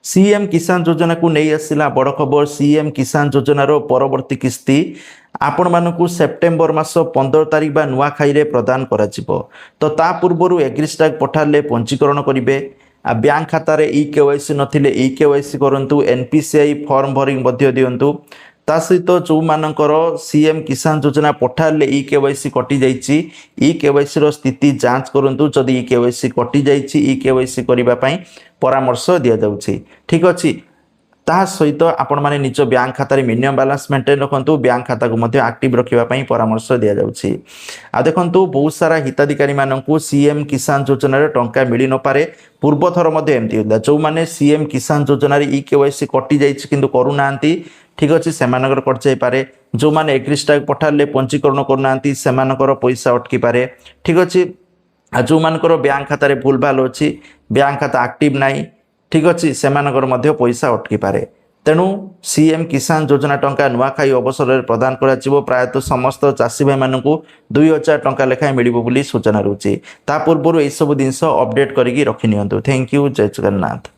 CM किसान योजना को नहीं आसला बड़ खबर। सीएम किसान योजनार परवर्ती किस्ती आपण मानक सेप्टेम्बर मास 15 तारिख बा नुआखाई प्रदान करा तो ता पूर्व एग्रीस्टाक पठारे पंजीकरण करेंगे। बैंक खातार ई केवाईसी नथिले ई केवाईसी करंतु। एनपीसीआई फॉर्म भरिंग मध्य दियंतु। ता सहित जो मानकर सीएम किसान योजना पठारे ई केवाईसी कटि जाइछि ई केवाईसी रो स्थिति जांच करंतु। जदि ई केवाईसी कटि जाइछि ई केवाईसी करिबा पई परामर्श दिया जाउछि। ठीक अछि। ता सहित आपण माने निज बैंक खातार मिनिमम बैलेंस मेंटेन रखंतु। बैंक खाता को मध्य एक्टिव रखिबा पई परामर्श दिया जाउछि। आ देखंतु बहुत सारा हिताधिकारी माननकु सीएम किसान योजना रे टंका मिली न पारे। पूर्व थर मध्य एमती होता जो माने सीएम किसान योजना रे ई केवाईसी कटि जाइछि किंतु करू नांती। ठीक अछि सेमानकर कट जाई पारे। जो माने एग्रीस्टाक पठाले पंजीकरण करू नांती सेमानकर पैसा अटकी पारे। ठीक अछि। आ जो मानकर बैंक खाता रे भूल भाल अछि बैंक खाता एक्टिव नाही। ठीक अच्छे सेमानकर मध्य पैसा अटकी पारे। तेणु सीएम किसान योजना टंका नुआखाई अवसर में प्रदान करा प्रायतः समस्त चाषी भाई मानक 2000 टंका लेखाएं मिलिबो बोली सूचना रहउछि। ता पूर्व एई सब जिनस अपडेट करिकी रखि नियंतु। Thank you. जय जगन्नाथ।